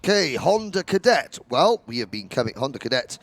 Okay, Honda Cadet. Well, we have been coming. Honda Cadet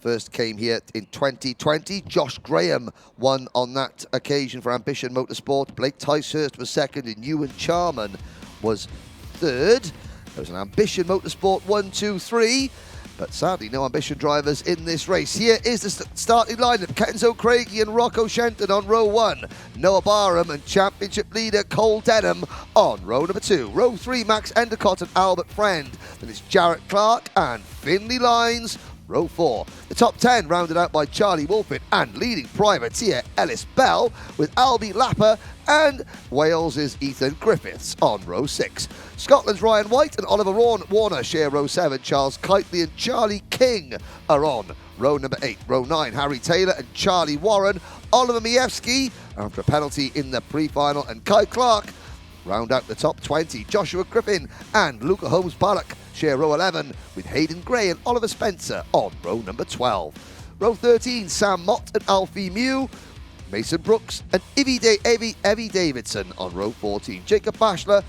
first came here in 2020. Josh Graham won on that occasion for Ambition Motorsport. Blake Ticehurst was second, and Ewan Charman was third. There was an Ambition Motorsport 1, 2, 3. But sadly, no Ambition drivers in this race. Here is the starting lineup. Kenzo Craigie and Rocco Shenton on row 1. Noah Barham and championship leader Cole Denham on row number 2. Row 3, Max Endicott and Albert Friend. Then it's Jarrett Clark and Finley Lines. Row 4. The top 10 rounded out by Charlie Wolfett and leading privateer Ellis Bell, with Albie Lapper and Wales' Ethan Griffiths on row 6. Scotland's Ryan White and Oliver Warner share row 7. Charles Kitely and Charlie King are on row number 8. Row 9, Harry Taylor and Charlie Warren. Oliver Mievski after a penalty in the pre-final, and Kai Clark round out the top 20. Joshua Griffin and Luca Holmes-Pollock share row 11, with Hayden Gray and Oliver Spencer on row number 12. Row 13, Sam Mott and Alfie Mew. Mason Brooks and Evie Davidson on row 14. Jacob Bashler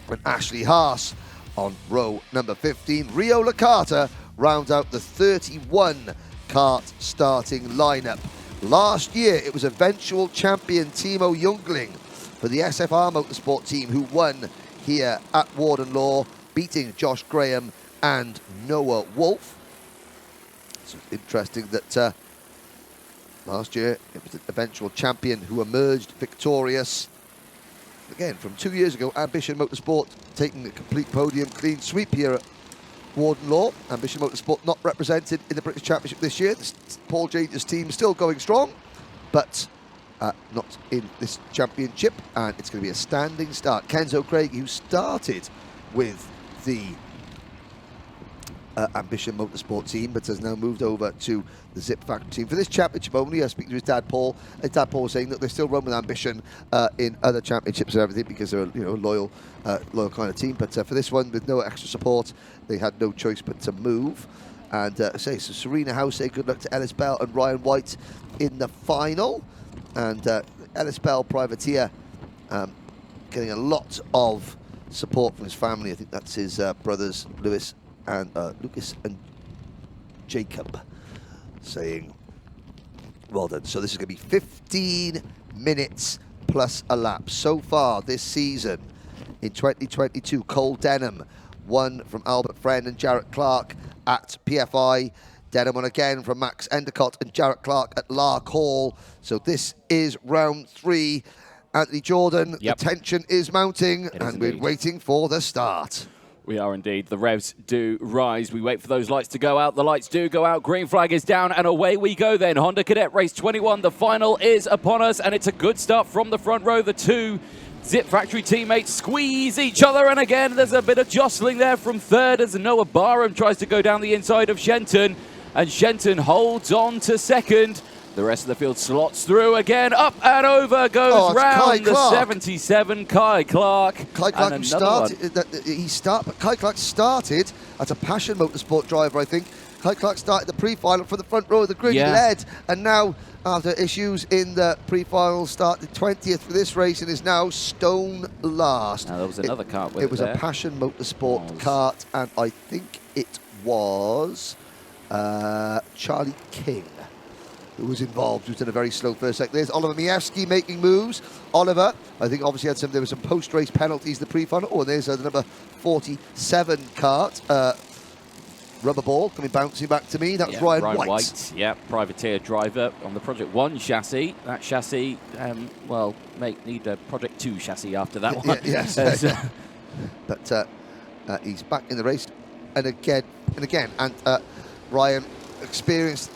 and Ashley Haas on row number 15. Rio Licata rounds out the 31 kart starting lineup. Last year, it was eventual champion Timo Jungling for the SFR Motorsport team, who won here at Warden Law, beating Josh Graham and Noah Wolf. So it's interesting that last year it was the eventual champion who emerged victorious. Again, from 2 years ago, Ambition Motorsport taking the complete podium clean sweep here at Warden Law. Ambition Motorsport not represented in the British Championship this year. Paul Jages' team still going strong, but not in this championship, and it's going to be a standing start. Kenzo Craig, who started with the Ambition Motorsport team, but has now moved over to the Zip Factory team for this championship only. I speak to his dad Paul. His dad Paul was saying that they still run with Ambition in other championships and everything, because they're a loyal kind of team. But for this one, with no extra support, they had no choice but to move. And so Serena House say good luck to Ellis Bell and Ryan White in the final. And Ellis Bell, privateer, getting a lot of support from his family. I think that's his brothers Lucas and Jacob, saying well done. So this is going to be 15 minutes plus a lap so far this season. In 2022, Cole Denham won from Albert Friend and Jarrett Clark at PFI. Denham won again from Max Endicott and Jarrett Clark at Lark Hall. So this is round 3. Anthony Jordan, the tension is mounting, and we're waiting for the start. We are indeed. The revs do rise. We wait for those lights to go out. The lights do go out. Green flag is down, and away we go then. Honda Cadet Race 21. The final is upon us, and it's a good start from the front row. The two Zip Factory teammates squeeze each other, and again, there's a bit of jostling there from third as Noah Barham tries to go down the inside of Shenton, and Shenton holds on to second. The rest of the field slots through again. Up and over goes round the 77, Kai Clark. Kai Clark Kai Clark started as a Passion Motorsport driver, I think. Kai Clark started the pre-final from the front row of the grid. He led, and now, after issues in the pre-final, started 20th for this race and is now stone last. Now, there was another kart with it. It was a Passion Motorsport kart, and I think it was Charlie King who was involved, who's done a very slow first second. There's Oliver Mievski making moves. Oliver, I think obviously there were some post-race penalties in the pre-final. Oh, and there's the number 47 kart. Rubber ball coming bouncing back to me. That was Ryan White. Yeah, privateer driver on the Project 1 chassis. That chassis, well, need a Project 2 chassis after that one. Yes. But he's back in the race. And again, Ryan experienced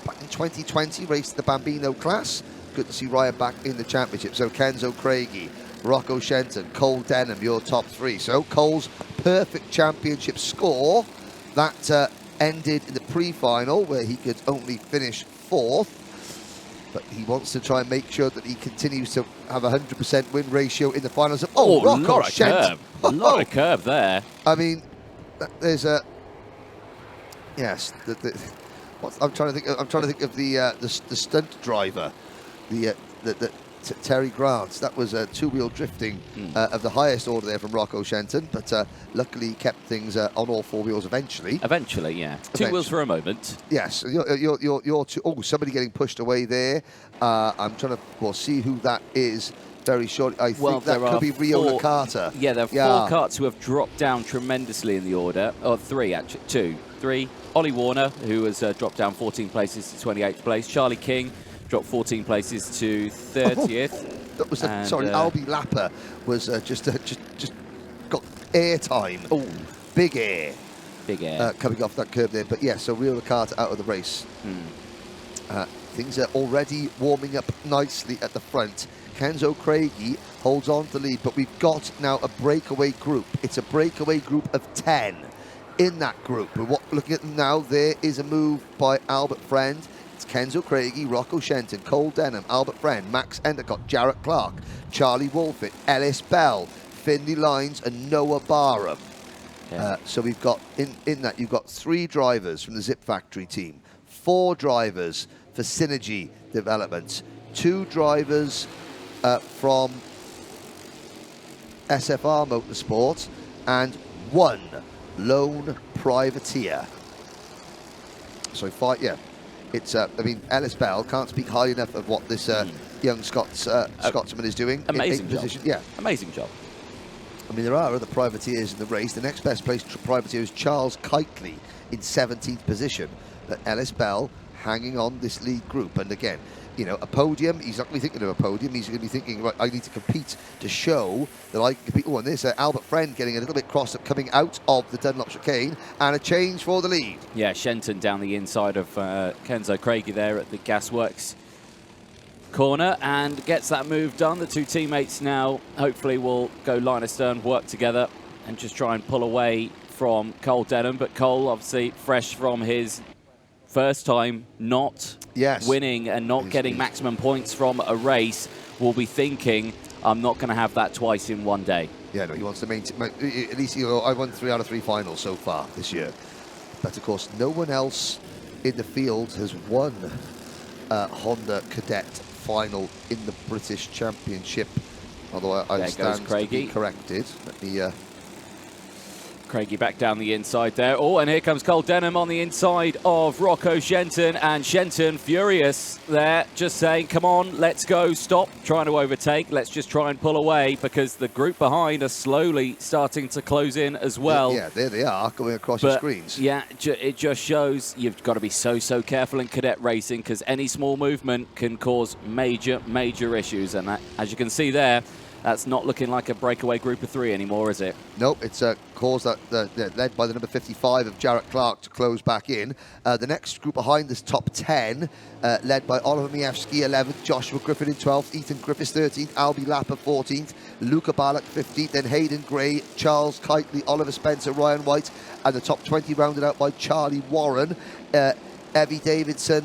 back in 2020, raced the Bambino class. Good to see Ryan back in the championship. So Kenzo Craigie, Rocco Shenton, Cole Denham, your top 3. So Cole's perfect championship score, that ended in the pre-final where he could only finish 4th. But he wants to try and make sure that he continues to have a 100% win ratio in the finals. Rocco Shenton. A lot of curve there. I mean, there's a... Yes, I'm trying to think of the stunt driver, the Terry Grant. That was two-wheel drifting of the highest order there from Rocco Shenton, but luckily he kept things on all four wheels eventually. Eventually, yeah. Two wheels for a moment. Yes, you're two, oh, somebody getting pushed away there. I'm trying to see who that is very shortly. I think that could be Rio Nakata. Yeah, there are four karts who have dropped down tremendously in the order. Or three, actually. Two. Three. Ollie Warner, who has dropped down 14 places to 28th place. Charlie King dropped 14 places to 30th. That was sorry, Albie Lapper was just got airtime. Oh, big air. Big air. Coming off that curb there. But yeah, so Rio Nakata out of the race. Things are already warming up nicely at the front. Kenzo Craigie holds on to the lead, but we've got now a breakaway group. It's a breakaway group of 10 in that group. We're looking at them now. There is a move by Albert Friend. It's Kenzo Craigie, Rocco Shenton, Cole Denham, Albert Friend, Max Endicott, Jarrett Clark, Charlie Wolfett, Ellis Bell, Finley Lines, and Noah Barham. Yeah. So we've got, in that, you've got 3 drivers from the Zip Factory team, 4 drivers for Synergy Development, 2 drivers from SFR Motorsport, and 1 lone privateer. So, yeah. It's, I mean, Ellis Bell can't speak highly enough of what this young Scotsman is doing. Amazing job. Position. Yeah. Amazing job. I mean, there are other privateers in the race. The next best placed privateer is Charles Kitely in 17th position. But Ellis Bell hanging on this lead group. And again, you know, a podium, he's not going to be thinking of a podium. He's going to be thinking, right, I need to compete to show that I can compete. Oh, and there's Albert Friend getting a little bit crossed up coming out of the Dunlop chicane, and a change for the lead. Yeah, Shenton down the inside of Kenzo Craigie there at the Gasworks corner and gets that move done. The 2 teammates now hopefully will go line astern, work together and just try and pull away from Cole Denham. But Cole, obviously fresh from his first time not winning and not getting maximum points from a race, will be thinking, I'm not going to have that twice in one day. Yeah, no, he wants to maintain, at least, you know, I won 3 out of 3 finals so far this year. But of course, no one else in the field has won Honda Cadet final in the British Championship. Although I stand to be corrected. Let me... Craigie back down the inside there. Oh, and here comes Cole Denham on the inside of Rocco Shenton. And Shenton furious there, just saying, come on, let's go, stop trying to overtake. Let's just try and pull away, because the group behind are slowly starting to close in as well. Yeah, there they are, going across your screens. Yeah, it just shows you've got to be so careful in cadet racing, because any small movement can cause major issues. And that, as you can see there, that's not looking like a breakaway group of 3 anymore, is it? Nope, it's caused that led by the number 55 of Jarrett Clark to close back in. The next group behind this top 10, led by Oliver Miewski, 11th, Joshua Griffin in 12th, Ethan Griffiths 13th, Albie Lapper 14th, Luca Ballack 15th, then Hayden Gray, Charles Kitely, Oliver Spencer, Ryan White, and the top 20 rounded out by Charlie Warren. Evie Davidson,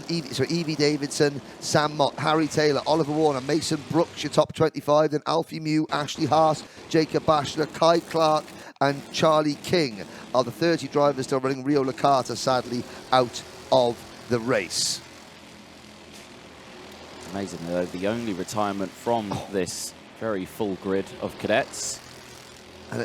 Sam Mott, Harry Taylor, Oliver Warner, Mason Brooks, your top 25, then Alfie Mew, Ashley Haas, Jacob Bashler, Kai Clark, and Charlie King are the 30 drivers still running. Rio Nakata, sadly, out of the race. Amazing, though, the only retirement from this very full grid of cadets. And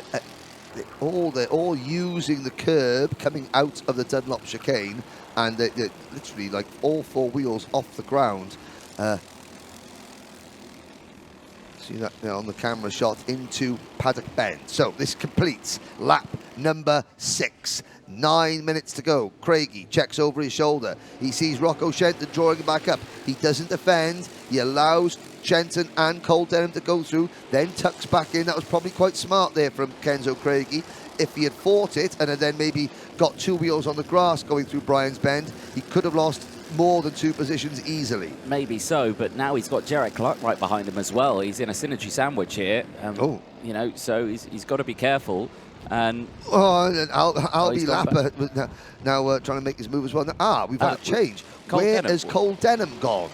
they're all using the curb coming out of the Dunlop chicane, and they're literally like all 4 wheels off the ground. See that now on the camera shot into Paddock Bend. So this completes lap number 6. 9 minutes to go. Craigie checks over his shoulder. He sees Rocco Shenton drawing him back up. He doesn't defend. He allows Shenton and Cole Denham to go through, then tucks back in. That was probably quite smart there from Kenzo Craigie. If he had fought it and had then maybe got 2 wheels on the grass going through Brian's Bend, he could have lost more than 2 positions easily. Maybe so, but now he's got Jarrett Clark right behind him as well. He's in a synergy sandwich here. You know, so he's got to be careful. And Albie Lapper now trying to make his move as well. We've had a change. Where has Cole Denham gone?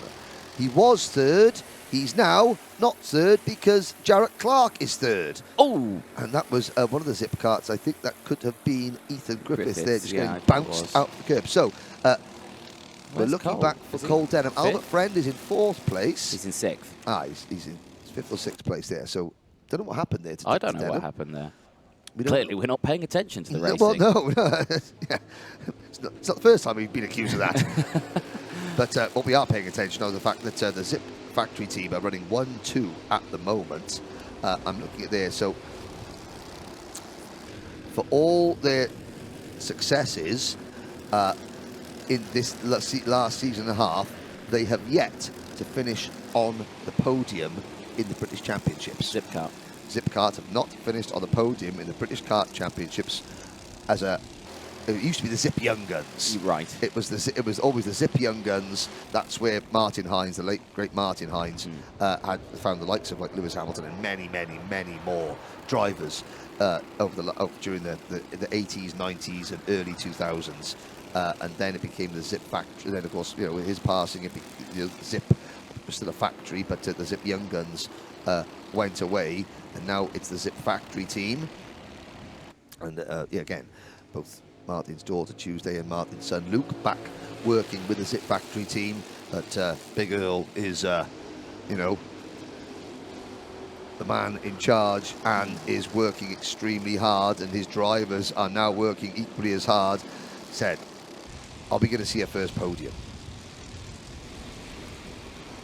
He was 3rd. He's now not 3rd because Jarrett Clark is 3rd. Oh! And that was one of the zip carts. I think that could have been Ethan Griffiths there, just getting bounced out the curb. So We're looking back for Cole Denham. Albert Friend is in 4th place. He's in 6th. He's in 5th or 6th place there. So, don't know what happened there. I don't know what happened there. Clearly, we're not paying attention to the racing. Well, no. Yeah. It's not the first time we've been accused of that. But what we are paying attention to is the fact that the Zip Factory team are running 1-2 at the moment. I'm looking at there. So, for all their successes in this last season and a half, they have yet to finish on the podium in the British Championships. Zip Kart have not finished on the podium in the British Kart Championships as a. It used to be the Zip Young Guns. Right. It was always the Zip Young Guns. That's where Martin Hines, the late great Martin Hines, had found the likes of like Lewis Hamilton and many, many, many more drivers during the 80s, 90s, and early 2000s. And then it became the Zip Factory. And then, of course, with his passing, Zip was still a factory, but the Zip Young Guns went away, and now it's the Zip Factory team. And again, both Martin's daughter Tuesday and Martin's son Luke back working with the Zip Factory team. But Big Earl is, the man in charge and is working extremely hard, and his drivers are now working equally as hard. Said, are we going to see a first podium?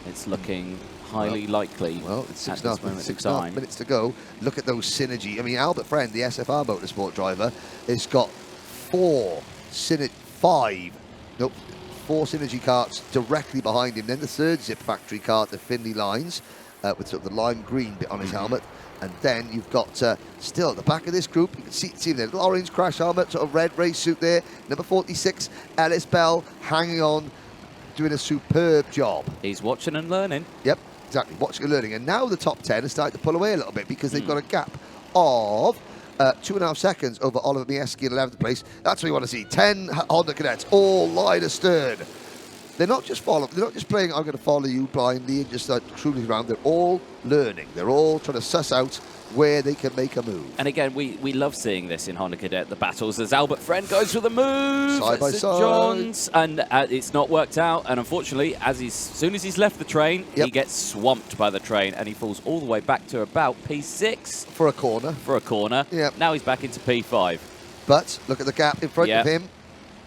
It's looking highly likely. Well, it's 6.5 minutes to go. Look at those synergy. I mean, Albert Friend, the SFR Motorsport driver, has got 4 synergy carts directly behind him. Then the 3rd Zip Factory cart, the Finley Lines, with sort of the lime green bit on his helmet. And then you've got, still at the back of this group, you can see the little orange crash helmet, sort of red race suit there. Number 46, Ellis Bell, hanging on, doing a superb job. He's watching and learning. Yep, exactly, watching and learning. And now the top 10 are starting to pull away a little bit because they've got a gap of 2.5 seconds over Oliver Mieski in 11th place. That's what you want to see. 10 Honda Cadets, all line astern. They're not just playing, I'm going to follow you blindly and just start cruising around. They're all learning. They're all trying to suss out where they can make a move. And again, we love seeing this in Honda Cadet, the battles, as Albert Friend goes for the move. Side by side. John's, and it's not worked out. And unfortunately, as soon as he's left the train, he gets swamped by the train, and he falls all the way back to about P6. For a corner. Yep. Now he's back into P5. But look at the gap in front of him.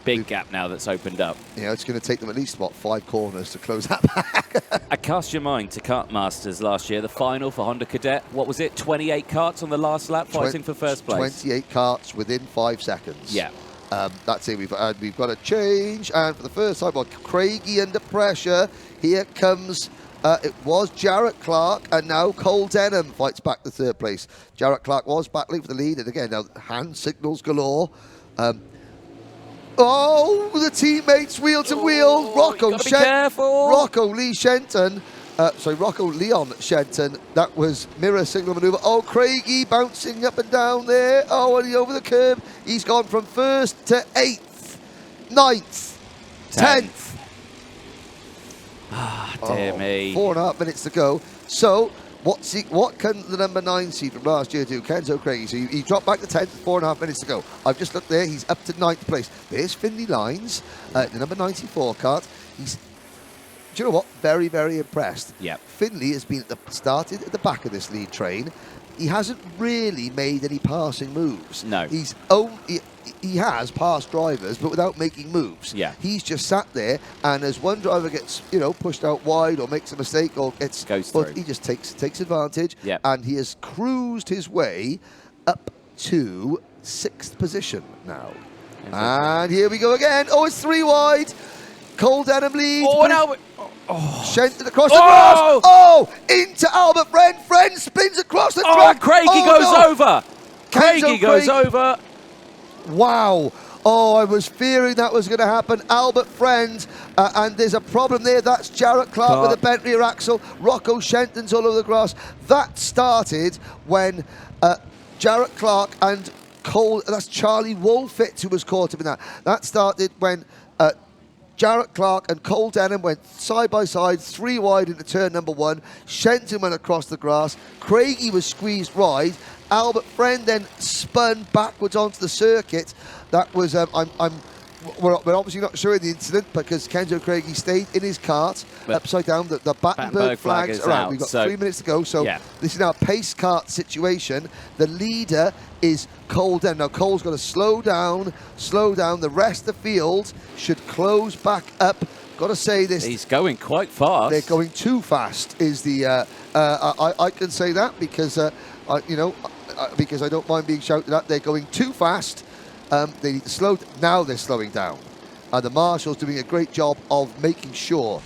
Big gap now that's opened up. It's going to take them at least, 5 corners to close that back. I cast your mind to Kart Masters last year, the final for Honda Cadet. What was it, 28 karts on the last lap fighting for first place? 28 karts within 5 seconds. Yeah. That's it. We've got a change, and for the first time, Craigie under pressure. Here comes, it was Jarrett Clark, and now Cole Denham fights back to 3rd place. Jarrett Clark was battling for the lead, and again, now hand signals galore. The teammates wheel to wheel. Rocco Leon Shenton. That was mirror signal maneuver. Craigie bouncing up and down there. And he over the curb. He's gone from 1st to 8th, 9th, 10th. Dear me. 4.5 minutes to go. So, what can the number 9 seed from last year do? Kenzo Craigie. So he dropped back to 10th, 4.5 minutes to go. I've just looked there. He's up to 9th place. There's Finley Lines, the number 94 kart. Do you know what? Very, very impressed. Yep. Finley has been started at the back of this lead train. He hasn't really made any passing moves. No. He has passed drivers, but without making moves. Yeah. He's just sat there, and as one driver gets, pushed out wide or makes a mistake or goes through, he just takes advantage. Yep. And he has cruised his way up to 6th position now. And here we go again. It's 3 wide. Cole Denham leads. Shenton across the grass. Into Albert Friend. Friend spins across the track. Craigie goes over. Craigie goes over. Wow. I was fearing that was going to happen. Albert Friend, and there's a problem there. That's Jarrett Clark with a bent rear axle. Rocco Shenton's all over the grass. That started when Jarrett Clark and Cole, that's Charlie Wolfitz who was caught up in that. That started when Jarrett Clark and Cole Denham went side by side, 3 wide into turn number 1. Shenton went across the grass. Craigie was squeezed wide. Albert Friend then spun backwards onto the circuit. That was, I'm we're obviously not showing the incident because Kenzo Craigie stayed in his kart upside down. The Battenberg flags are out. We've got 3 minutes to go. So this is now a pace kart situation. The leader is Cole Denham. Now Cole's got to slow down. The rest of the field should close back up. Got to say this. He's going quite fast. They're going too fast. Is the I can say that because because I don't mind being shouted at. They're going too fast. They need to slow. Now they're slowing down. The marshals doing a great job of making sure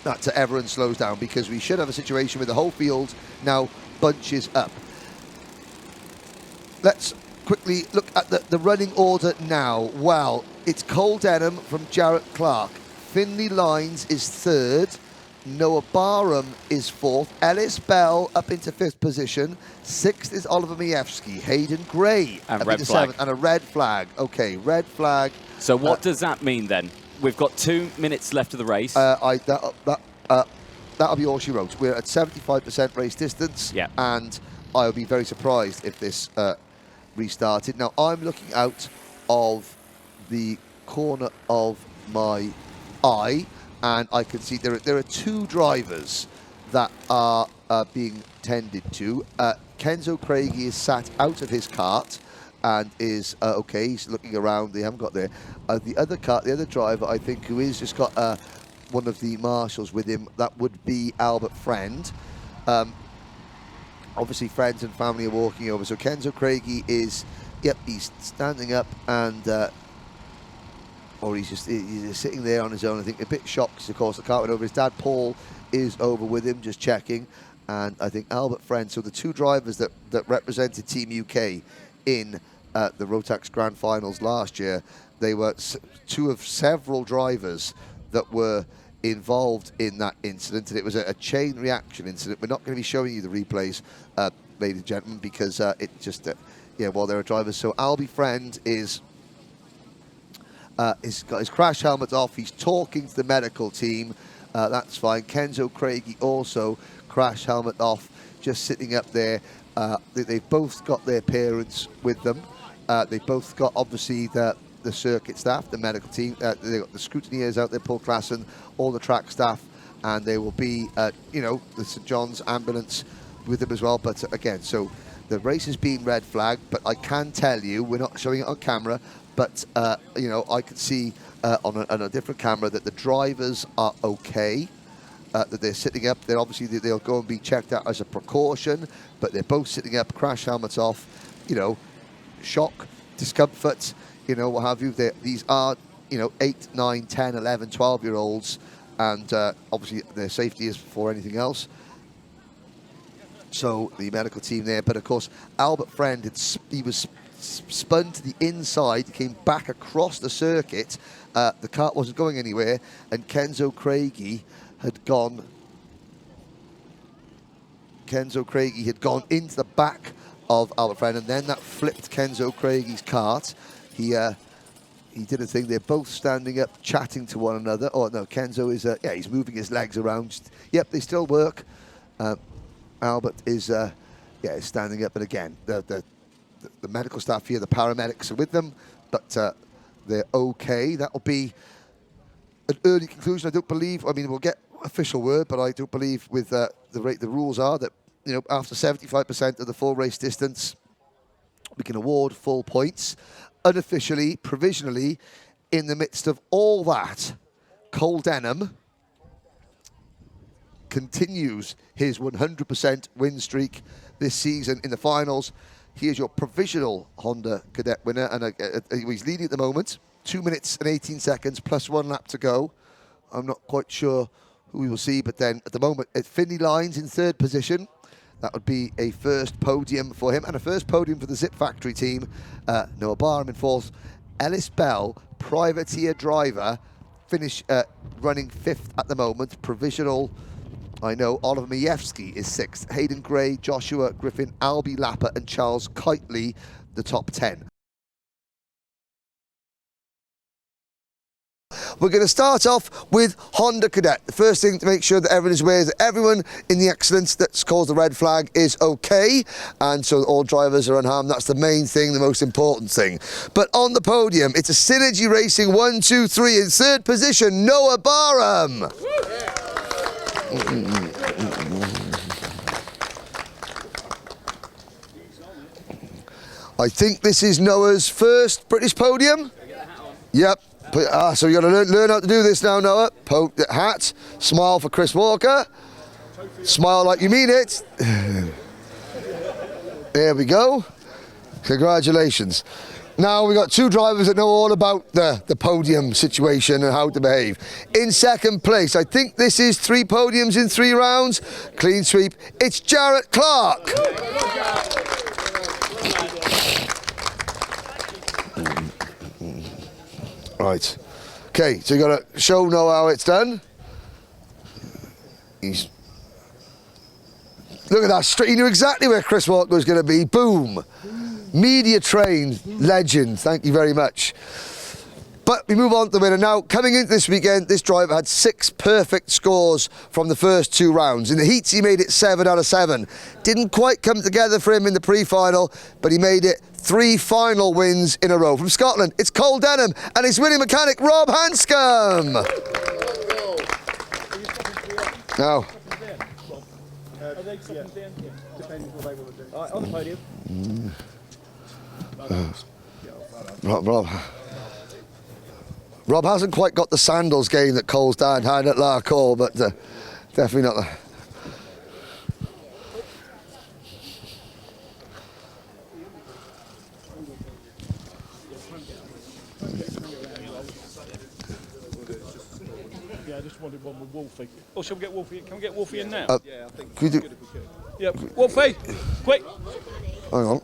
that everyone slows down, because we should have a situation where the whole field now bunches up. Let's quickly look at the running order now. Well, it's Cole Denham from Jarrett Clark. Finley Lines is third. Noah Barham is fourth. Ellis Bell up into fifth position. Sixth is Oliver Majewski. Hayden Gray and up red into flag. seventh. And a red flag. Okay, red flag. So what does that mean then? We've got 2 minutes left of the race. That'll be all she wrote. We're at 75% race distance. Yeah. And I would be very surprised if this restarted. Now, I'm looking out of the corner of my eye, and I can see there are 2 drivers that are being tended to. Kenzo Craigie is sat out of his kart and is okay. He's looking around. They haven't got there. The other driver, I think, who is just got one of the marshals with him. That would be Albert Friend. Obviously, friends and family are walking over. So Kenzo Craigie is, he's standing up and. Or he's just sitting there on his own. I think a bit shocked because, of course, the car went over. His dad, Paul, is over with him, just checking. And I think Albert Friend, so the 2 drivers that represented Team UK in the Rotax Grand Finals last year, they were 2 of several drivers that were involved in that incident. And it was a chain reaction incident. We're not going to be showing you the replays, ladies and gentlemen, because it just, while there are drivers. So Albie Friend is... he's got his crash helmet off. He's talking to the medical team. That's fine. Kenzo Craigie also crash helmet off, just sitting up there. They've both got their parents with them. They've both got, obviously, the circuit staff, the medical team. They've got the scrutineers out there, Paul Klassen, all the track staff, and there will be, the St John's ambulance with them as well. But again, so the race is being red flagged, but I can tell you, we're not showing it on camera, but, I can see on a different camera that the drivers are okay, that they're sitting up. They're obviously, they'll go and be checked out as a precaution, but they're both sitting up, crash helmets off, shock, discomfort, what have you. These are, 8, 9, 10, 11, 12-year-olds, and obviously their safety is before anything else. So the medical team there, but of course, Albert Friend, he was spun to the inside, came back across the circuit. The kart wasn't going anywhere, and Kenzo Craigie had gone into the back of Albert Friend, and then that flipped Kenzo Craigie's kart. He did a thing. They're both standing up, chatting to one another. Oh no, Kenzo is he's moving his legs around. Yep, they still work. Albert is standing up, and again the medical staff here, the paramedics are with them, but they're okay. That will be an early conclusion. I don't believe, we'll get official word, but I don't believe with the rules are that, after 75% of the full race distance, we can award full points. Unofficially, provisionally, in the midst of all that, Cole Denham continues his 100% win streak this season in the finals. He is your provisional Honda Cadet winner, and he's leading at the moment. 2 minutes and 18 seconds, plus 1 lap to go. I'm not quite sure who we will see, but then at the moment, Finley Lines in third position. That would be a first podium for him, and a first podium for the Zip Factory team. Noah Barham in fourth. Ellis Bell, privateer driver, running fifth at the moment. Provisional, I know, Oliver Majewski is sixth. Hayden Gray, Joshua Griffin, Albie Lapper, and Charles Kitely, the top 10. We're going to start off with Honda Cadet. The first thing to make sure that everyone is aware that everyone in the excellence that's caused the red flag is okay, and so all drivers are unharmed. That's the main thing, the most important thing. But on the podium, it's a Synergy Racing 1, 2, 3 in third position, Noah Barham. I think this is Noah's first British podium. Yep. So you got to learn how to do this now, Noah. Hat, smile for Chris Walker. Smile like you mean it. There we go. Congratulations. Now we've got two drivers that know all about the podium situation and how to behave. In second place, I think this is 3 podiums in 3 rounds. Clean sweep. It's Jarrett Clark. Right. Okay, so you got to show Noah how it's done. Look at that. He knew exactly where Chris Walker was going to be. Boom. Media trained legend. Thank you very much. But we move on to the winner. Now, coming into this weekend, this driver had 6 perfect scores from the first 2 rounds. In the heats, he made it 7 out of 7. Didn't quite come together for him in the pre-final, but he made it 3 final wins in a row. From Scotland, it's Cole Denham and his winning mechanic, Rob Hanscom. Now. On the podium. Rob hasn't quite got the sandals game that Cole's dad had at Larkhall, but definitely not the... Yeah, I just wanted one with Wolfie. Oh, shall we get Wolfie? Can we get Wolfie in now? Yeah, I think we do. Yeah, Wolfie, quick. Hang on.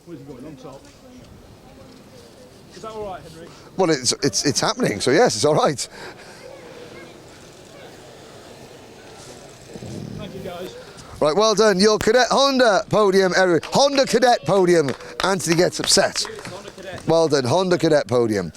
Where's he going? On top. Is that all right, Henry? Well, it's happening, so yes, it's all right. Thank you, guys. Right, well done. Your Cadet Honda podium, Honda Cadet podium. Anthony gets upset. Well done, Honda Cadet podium.